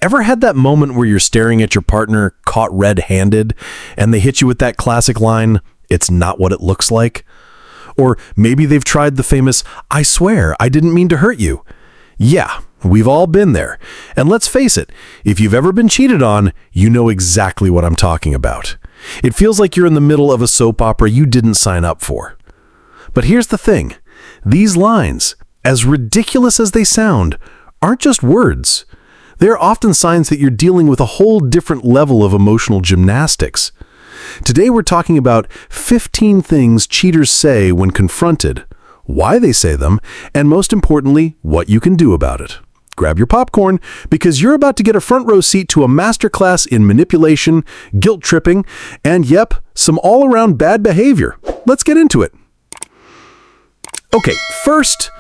Ever had that moment where you're staring at your partner caught red-handed and they hit you with that classic line, "It's not what it looks like"? Or maybe they've tried the famous, "I swear, I didn't mean to hurt you." Yeah, we've all been there. And let's face it, if you've ever been cheated on, you know exactly what I'm talking about. It feels like you're in the middle of a soap opera you didn't sign up for. But here's the thing. These lines, as ridiculous as they sound, aren't just words. They're often signs that you're dealing with a whole different level of emotional gymnastics. Today we're talking about 15 things cheaters say when confronted, why they say them, and most importantly, what you can do about it. Grab your popcorn, because you're about to get a front row seat to a masterclass in manipulation, guilt tripping, and yep, some all-around bad behavior. Let's get into it. Okay, first,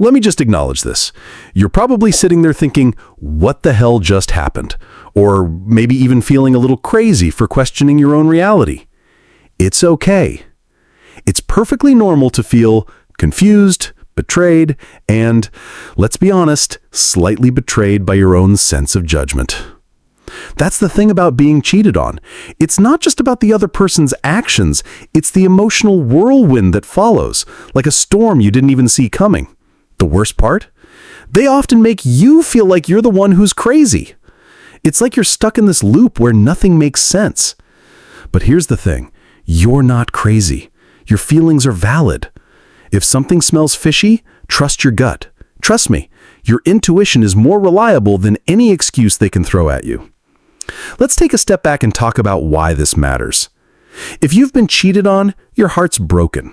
let me just acknowledge this. You're probably sitting there thinking, what the hell just happened? Or maybe even feeling a little crazy for questioning your own reality. It's okay. It's perfectly normal to feel confused, betrayed, and, let's be honest, slightly betrayed by your own sense of judgment. That's the thing about being cheated on. It's not just about the other person's actions, it's the emotional whirlwind that follows, like a storm you didn't even see coming. The worst part? They often make you feel like you're the one who's crazy. It's like you're stuck in this loop where nothing makes sense. But here's the thing. You're not crazy. Your feelings are valid. If something smells fishy, trust your gut. Trust me, your intuition is more reliable than any excuse they can throw at you. Let's take a step back and talk about why this matters. If you've been cheated on, your heart's broken.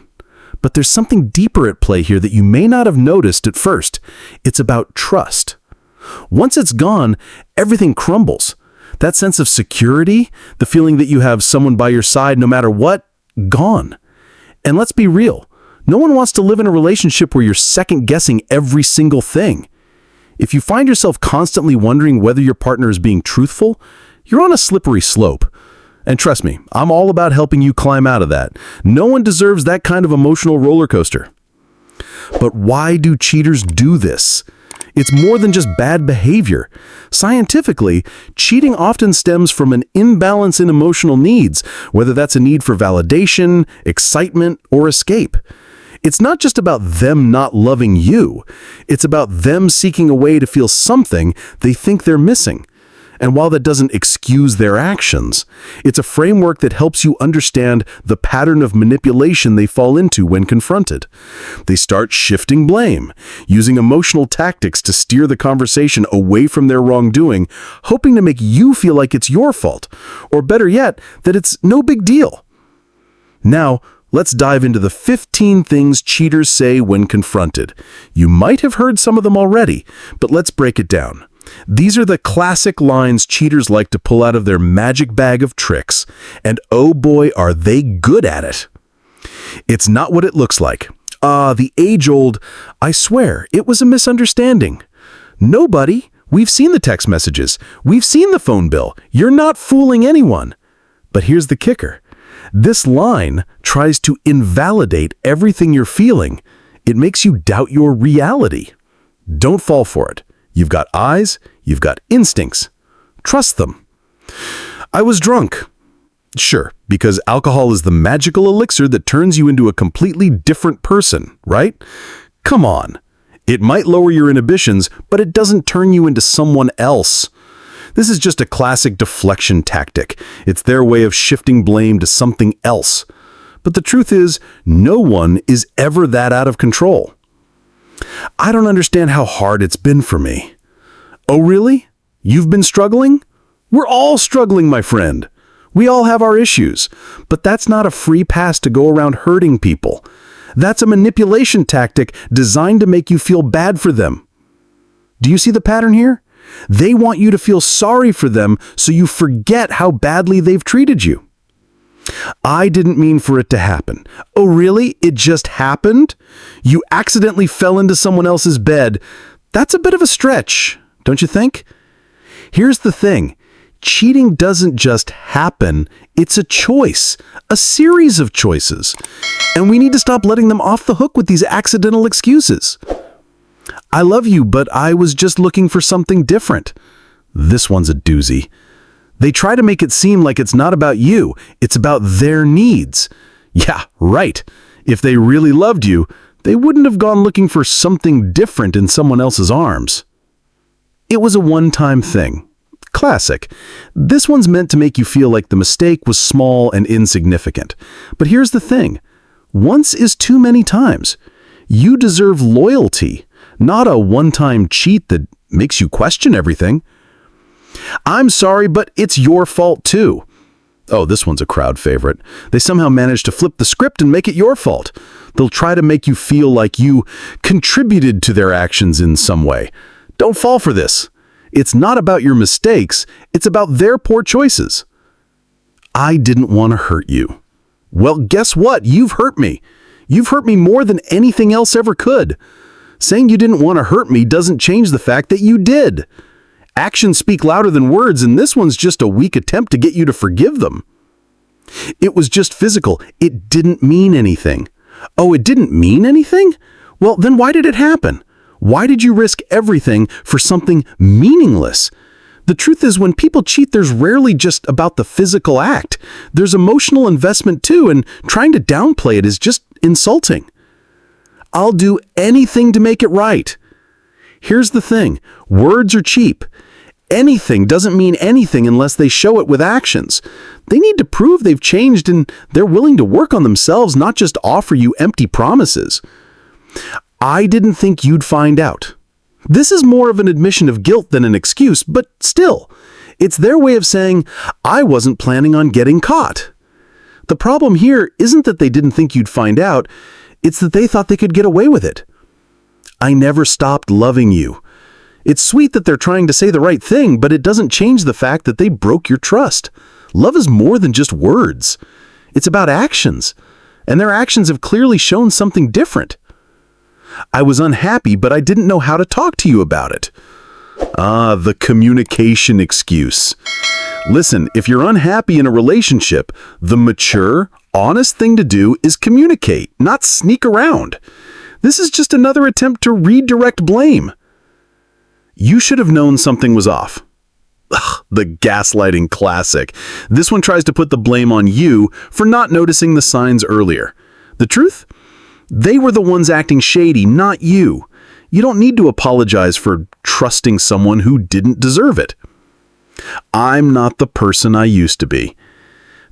But there's something deeper at play here that you may not have noticed at first. It's about trust. Once it's gone, everything crumbles. That sense of security, the feeling that you have someone by your side no matter what, gone. And let's be real. No one wants to live in a relationship where you're second-guessing every single thing. If you find yourself constantly wondering whether your partner is being truthful, you're on a slippery slope. And trust me, I'm all about helping you climb out of that. No one deserves that kind of emotional roller coaster. But why do cheaters do this? It's more than just bad behavior. Scientifically, cheating often stems from an imbalance in emotional needs, whether that's a need for validation, excitement, or escape. It's not just about them not loving you. It's about them seeking a way to feel something they think they're missing. And while that doesn't excuse their actions, it's a framework that helps you understand the pattern of manipulation they fall into when confronted. They start shifting blame, using emotional tactics to steer the conversation away from their wrongdoing, hoping to make you feel like it's your fault, or better yet, that it's no big deal. Now, let's dive into the 15 things cheaters say when confronted. You might have heard some of them already, but let's break it down. These are the classic lines cheaters like to pull out of their magic bag of tricks, and oh boy, are they good at it. It's not what it looks like. The age-old, "I swear, it was a misunderstanding." Nobody. We've seen the text messages. We've seen the phone bill. You're not fooling anyone. But here's the kicker. This line tries to invalidate everything you're feeling. It makes you doubt your reality. Don't fall for it. You've got eyes, you've got instincts. Trust them. I was drunk. Sure, because alcohol is the magical elixir that turns you into a completely different person, right? Come on. It might lower your inhibitions, but it doesn't turn you into someone else. This is just a classic deflection tactic. It's their way of shifting blame to something else. But the truth is, no one is ever that out of control. I don't understand how hard it's been for me. Oh, really? You've been struggling? We're all struggling, my friend. We all have our issues. But that's not a free pass to go around hurting people. That's a manipulation tactic designed to make you feel bad for them. Do you see the pattern here? They want you to feel sorry for them so you forget how badly they've treated you. I didn't mean for it to happen. Oh, really? It just happened? You accidentally fell into someone else's bed. That's a bit of a stretch, don't you think? Here's the thing. Cheating doesn't just happen. It's a choice, a series of choices. And we need to stop letting them off the hook with these accidental excuses. I love you, but I was just looking for something different. This one's a doozy. They try to make it seem like it's not about you, it's about their needs. Yeah, right. If they really loved you, they wouldn't have gone looking for something different in someone else's arms. It was a one-time thing. Classic. This one's meant to make you feel like the mistake was small and insignificant. But here's the thing. Once is too many times. You deserve loyalty, not a one-time cheat that makes you question everything. I'm sorry, but it's your fault too. Oh, this one's a crowd favorite. They somehow manage to flip the script and make it your fault. They'll try to make you feel like you contributed to their actions in some way. Don't fall for this. It's not about your mistakes, it's about their poor choices. I didn't want to hurt you. Well, guess what? You've hurt me. You've hurt me more than anything else ever could. Saying you didn't want to hurt me doesn't change the fact that you did. Actions speak louder than words, and this one's just a weak attempt to get you to forgive them. It was just physical. It didn't mean anything. Oh, it didn't mean anything? Well, then why did it happen? Why did you risk everything for something meaningless? The truth is, when people cheat, there's rarely just about the physical act. There's emotional investment too, and trying to downplay it is just insulting. I'll do anything to make it right. Here's the thing. Words are cheap. Anything doesn't mean anything unless they show it with actions. They need to prove they've changed and they're willing to work on themselves, not just offer you empty promises. I didn't think you'd find out. This is more of an admission of guilt than an excuse, but still, it's their way of saying, I wasn't planning on getting caught. The problem here isn't that they didn't think you'd find out, it's that they thought they could get away with it. I never stopped loving you. It's sweet that they're trying to say the right thing, but it doesn't change the fact that they broke your trust. Love is more than just words. It's about actions, and their actions have clearly shown something different. I was unhappy, but I didn't know how to talk to you about it. Ah, the communication excuse. Listen, if you're unhappy in a relationship, the mature, honest thing to do is communicate, not sneak around. This is just another attempt to redirect blame. You should have known something was off. Ugh, the gaslighting classic. This one tries to put the blame on you for not noticing the signs earlier. The truth? They were the ones acting shady, not you. You don't need to apologize for trusting someone who didn't deserve it. I'm not the person I used to be.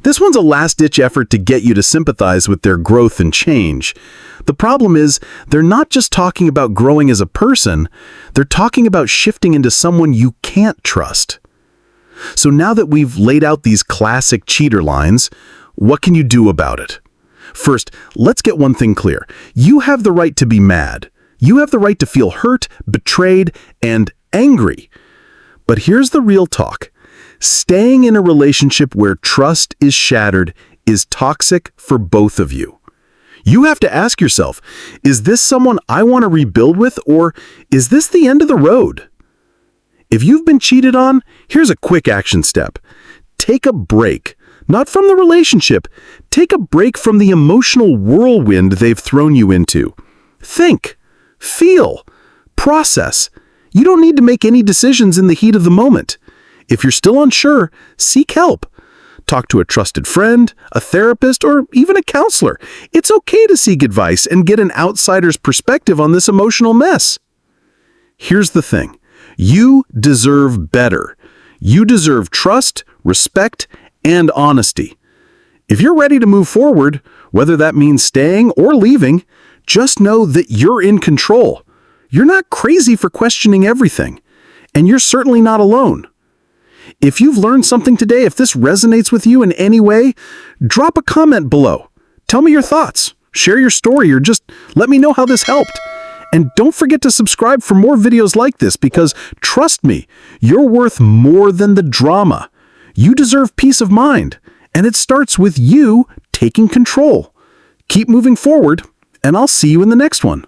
This one's a last-ditch effort to get you to sympathize with their growth and change. The problem is, they're not just talking about growing as a person, they're talking about shifting into someone you can't trust. So now that we've laid out these classic cheater lines, what can you do about it? First, let's get one thing clear. You have the right to be mad. You have the right to feel hurt, betrayed, and angry. But here's the real talk. Staying in a relationship where trust is shattered is toxic for both of you. You have to ask yourself, is this someone I want to rebuild with, or is this the end of the road? If you've been cheated on, here's a quick action step. Take a break. Not from the relationship. Take a break from the emotional whirlwind they've thrown you into. Think, feel, process. You don't need to make any decisions in the heat of the moment. If you're still unsure, seek help. Talk to a trusted friend, a therapist, or even a counselor. It's okay to seek advice and get an outsider's perspective on this emotional mess. Here's the thing. You deserve better. You deserve trust, respect, and honesty. If you're ready to move forward, whether that means staying or leaving, just know that you're in control. You're not crazy for questioning everything, and you're certainly not alone. If you've learned something today, if this resonates with you in any way, drop a comment below. Tell me your thoughts, share your story, or just let me know how this helped. And don't forget to subscribe for more videos like this, because trust me, you're worth more than the drama. You deserve peace of mind, and it starts with you taking control. Keep moving forward, and I'll see you in the next one.